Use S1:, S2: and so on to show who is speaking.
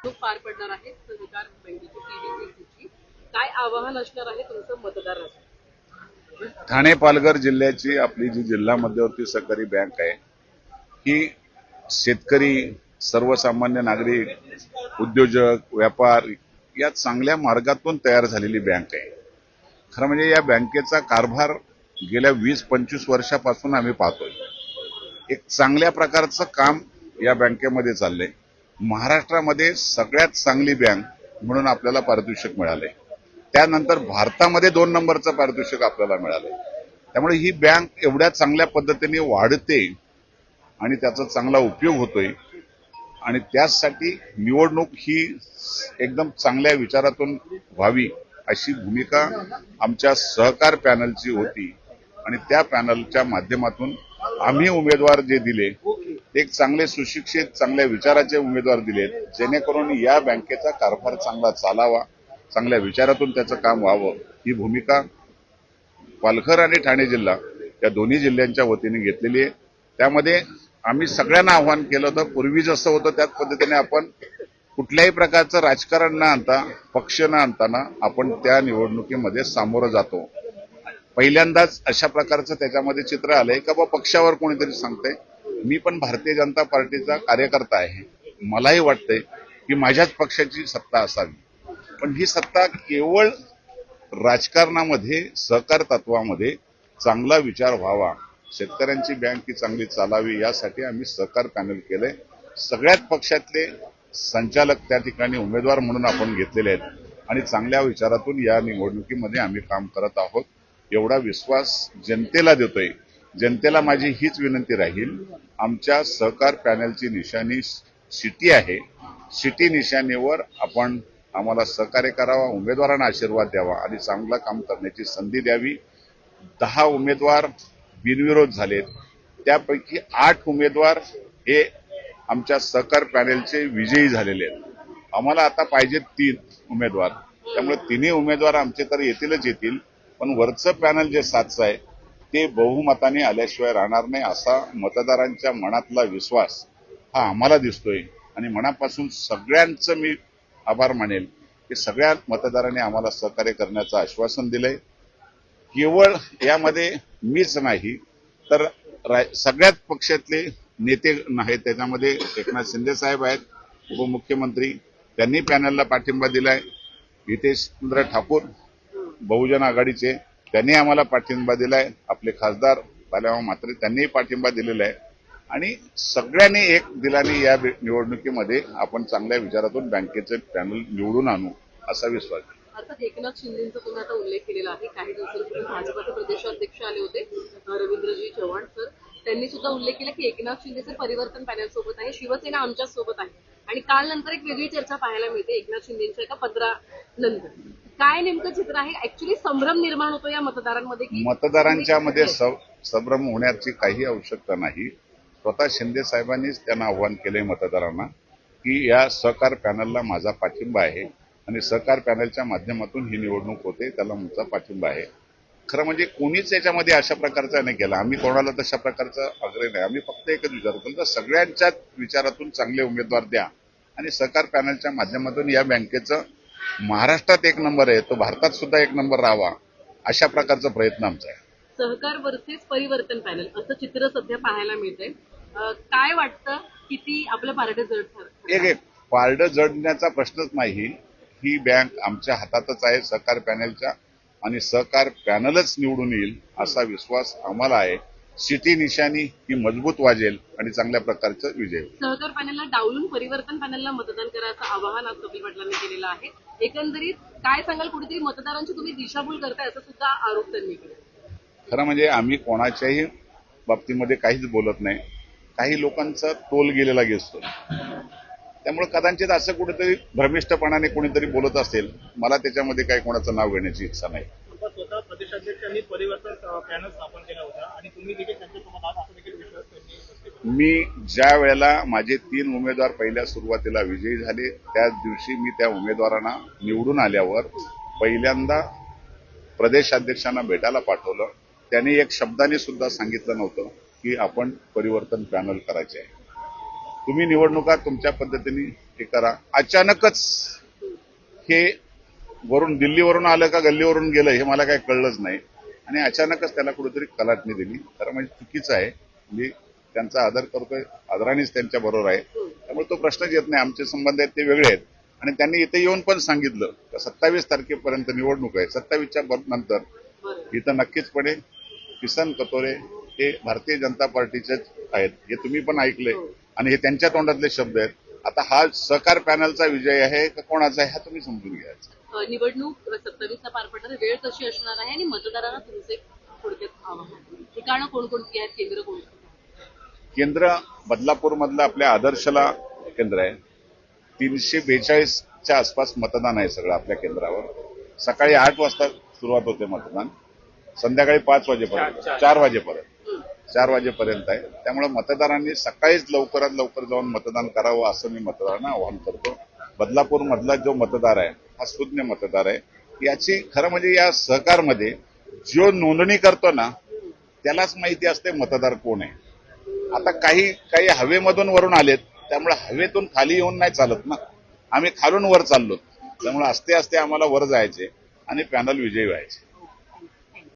S1: पार पडणार आहे सहकार बँकेची पीडीसीची काय आवाहन असणार आहे तुमचं मतदारांना?
S2: ठाणे पालघर जिल्ह्याची आपली जी जिल्हा मध्यवर्ती सहकारी बँक आहे ही शेतकरी, सर्वसामान्य नागरिक, उद्योजक, व्यापार या चांगल्या मार्गातून तयार झालेली बँक आहे. खरं म्हणजे या बँकेचा कारभार गेल्या 20-25 वर्षापासून आम्ही पाहतोय. एक चांगल्या प्रकारचं काम या बँकेमध्ये चाललंय. महाराष्ट्रामध्ये सगळ्यात चांगली बँक म्हणून आपल्याला पारितोषिक मिळालंय. त्यानंतर भारतामध्ये 2 नंबरचं पारितोषिक आपल्याला मिळालंय. त्यामुळे ही बँक एवढ्या चांगल्या पद्धतीने वाढते आणि त्याचा चांगला उपयोग होतोय आणि त्यासाठी निवडणूक ही एकदम चांगल्या विचारातून व्हावी अशी भूमिका आमच्या सहकार पॅनलची होती आणि त्या पॅनलच्या माध्यमातून आम्ही उमेदवार जे दिले एक चांगले सुशिक्षित, चांगल्या विचाराचे उमेदवार दिलेत, जेणेकरून या बँकेचा कारभार चांगला चालावा, चांगल्या विचारातून त्याचं काम व्हावं ही भूमिका पालघर आणि ठाणे जिल्हा या दोन्ही जिल्ह्यांच्या वतीने घेतलेली आहे. त्यामध्ये आम्ही सगळ्यांना आव्हान केलं होतं. पूर्वी जसं होतं त्याच पद्धतीने आपण कुठल्याही प्रकारचं राजकारण न आणता, पक्ष न आणताना आपण त्या निवडणुकीमध्ये सामोरं जातो. पहिल्यांदाच अशा प्रकारचं त्याच्यामध्ये चित्र आलंय का बा पक्षावर कोणीतरी सांगतंय. मी पण भारतीय जनता पार्टीचा कार्यकर्ता आहे. मलाही वाटतंय की माझ्याच पक्षाची सत्ता असावी, पण ही सत्ता केवळ राजकारणामध्ये, सहकार तत्वामध्ये चांगला विचार व्हावा, शेतकऱ्यांची बँक ही चांगली चालावी यासाठी आम्ही सहकार पॅनल केलंय. सगळ्याच पक्षातले संचालक त्या ठिकाणी उमेदवार म्हणून आपण घेतलेले आहेत आणि चांगल्या विचारातून या निवडणुकीमध्ये आम्ही काम करत आहोत. एवढा विश्वास जनतेला देतोय. जनतेला माझी हीच विनंती राहील, आमच्या सहकार पॅनलची निशाणी सिटी आहे. सिटी निशाणीवर आपण आम्हाला सहकार्य करावा, उमेदवारांना आशीर्वाद द्यावा आणि चांगलं काम करण्याची संधी द्यावी. 10 उमेदवार बिनविरोध झालेत. त्यापैकी 8 उमेदवार हे आमच्या सहकार पॅनलचे विजयी झालेले आहेत. आम्हाला आता पाहिजे 3 उमेदवार. त्यामुळे 3ही उमेदवार आमचे तर येतीलच येतील, पण वरचं पॅनल जे 7चं आहे ते बहुमताने आल्याशिवाय राहणार नाही असा मतदारांच्या मनातला विश्वास हा आम्हाला दिसतोय आणि मनापासून सगळ्यांचं मी आभार मानेल की सगळ्या मतदारांनी आम्हाला सहकार्य करण्याचं आश्वासन दिलंय. केवळ यामध्ये मीच नाही तर सगळ्याच पक्षातले नेते आहेत. त्याच्यामध्ये एकनाथ शिंदे साहेब आहेत, उपमुख्यमंत्री, त्यांनी पॅनलला पाठिंबा दिलाय. हितेंद्र ठाकूर बहुजन आघाडीचे त्यांनी आम्हाला पाठिंबा दिलाय. आपले खासदार बालाराम म्हात्रे त्यांनीही पाठिंबा दिलेला आहे आणि सगळ्यांनी एक दिलाने या निवडणुकीमध्ये आपण चांगल्या विचारातून बँकेचे पॅनल निवडून आणू असा विश्वास आहे.
S1: अर्थात एकनाथ शिंदेचा तुम्ही आता उल्लेख केलेला आहे. काही दिवसांपूर्वी भाजपचे प्रदेशाध्यक्ष आले होते रवींद्रजी चव्हाण सर, त्यांनी सुद्धा उल्लेख केला की एकनाथ शिंदेचे परिवर्तन पॅनल सोबत आहे, शिवसेना आमच्या सोबत आहे आणि काल नंतर एक वेगळी चर्चा पाहायला मिळते एकनाथ शिंदेच्या एका पत्रानंतर. काय नेमकं चित्र आहे? ऍक्च्युली संभ्रम निर्माण होतो या मतदारांमध्ये की
S2: मतदारांच्या मध्ये संभ्रम होण्याची काही आवश्यकता नाही. स्वतः शिंदे साहेबांनीच त्यांना आव्हान केलंय मतदारांना की या सहकार पॅनलला माझा पाठिंबा आहे आणि सहकार पॅनलच्या माध्यमातून ही निवडणूक होते, त्याला आमचा पाठिंबा आहे. खरं म्हणजे कोणीच याच्यामध्ये अशा प्रकारचा नाही केला. आम्ही कोणाला तशा प्रकारचा आग्रह नाही. आम्ही फक्त एकच विचार केला तर सगळ्यांच्याच विचारातून चांगले उमेदवार द्या आणि सहकार पॅनलच्या माध्यमातून या बँकेचं महाराष्ट्रात 1 नंबर आहे तो भारतात सुद्धा 1 नंबर राहावा अशा प्रकारचा प्रयत्न आमचा आहे.
S1: सहकार वर्सेस परिवर्तन पॅनल असं चित्र सध्या पाहायला मिळतंय. काय वाटतं किती आपलं पारडं जड ठरतं?
S2: एक पारडं जडण्याचा प्रश्नच नाही. ही बँक आमच्या हातातच आहे सहकार पॅनलच्या आणि सहकार पॅनलच निवडून येईल असा विश्वास आम्हाला आहे. सिटी निशाणी ही मजबूत वाजेल आणि चांगल्या प्रकारचं विजय होईल.
S1: सहकार पॅनलला डावलून परिवर्तन पॅनलला मतदान करायचं आवाहन आज कपिल पाटलांनी केलेलं आहे. एकंदरीत काय सांगाल, कुठेतरी मतदारांची तुम्ही दिशाभूल करताय असं सुद्धा आरोप त्यांनी केला.
S2: खरं म्हणजे आम्ही कोणाच्याही बाबतीमध्ये काहीच बोलत नाही. काही लोकांचा तोल गेलेला दिसतो. त्यामुळे कदाचित असं कुठेतरी भ्रमिष्टपणाने कोणीतरी बोलत असेल. मला त्याच्यामध्ये काही कोणाचं नाव घेण्याची इच्छा नाही.
S3: स्वतः प्रदेशाध्यक्षांनी परिवर्तन पॅनल स्थापन केला होता आणि तुम्ही देखील त्यांच्यासोबत आहात असा देखील विश्वास त्यांनी.
S2: मी ज्या वेळेला माझे 3 उमेदवार पहिल्या सुरुवातीला विजयी झाले त्याच दिवशी मी त्या उमेदवारांना निवडून आल्यावर पहिल्यांदा प्रदेशाध्यक्षांना भेटायला पाठवलं. त्यांनी एक शब्दाने सुद्धा सांगितलं नव्हतं की आपण परिवर्तन पॅनल करायचे आहे. तुम्ही निवडणुका तुमच्या पद्धतीने हे करा. अचानकच हे वरून दिल्लीवरून आलं का गल्लीवरून गेलं हे मला काही कळलंच नाही आणि अचानकच त्याला कुठेतरी कलाटणी दिली. खरं म्हणजे चुकीचं आहे. मी त्यांचा आदर करतोय, आदरानेच त्यांच्या बरोबर आहे, त्यामुळे तो प्रश्नच येत नाही. आमचे संबंध आहेत ते वेगळे आहेत आणि त्यांनी इथे येऊन पण सांगितलं 27 तारखेपर्यंत निवडणूक आहे. 27च्या नंतर इथं नक्कीचपणे किसन कथोरे हे भारतीय जनता पार्टीचेच आहेत हे तुम्ही पण ऐकलंय आणि हे त्यांच्या तोंडातले शब्द आहेत. आता हा सहकार पॅनलचा विजय आहे का कोणाचा आहे हा तुम्ही समजून घ्यायचा.
S1: निवडणूक 27ला पार पडणार वेळ कशी असणार आहे आणि मतदारांना तुमचे थोडक्यात आवाहन, ठिकाणं कोणकोणती आहेत, केंद्र कोणती?
S2: केंद्र बदलापूर मधलं आपल्या आदर्शला केंद्र आहे. 342च्या आसपास मतदान आहे सगळं आपल्या केंद्रावर. सकाळी 8 वाजता सुरुवात होते मतदान, संध्याकाळी 5 वाजेपर्यंत 4 वाजेपर्यंत आहे. त्यामुळे मतदारांनी सकाळीच लवकरात लवकर जाऊन मतदान करावं असं मी मतदारांना आवाहन करतो. बदलापूर मधला जो मतदार आहे हा सुज्ञ मतदार आहे. याची खरं म्हणजे या सहकारमध्ये जो नोंदणी करतो ना त्यालाच माहिती असते मतदार कोण आहे. आता काही हवेमधून वरून आलेत त्यामुळे हवेतून खाली येऊन नाही चालत ना. आम्ही खालून वर चाललो त्यामुळे असते आम्हाला वर जायचे आणि पॅनल विजयी व्हायचे.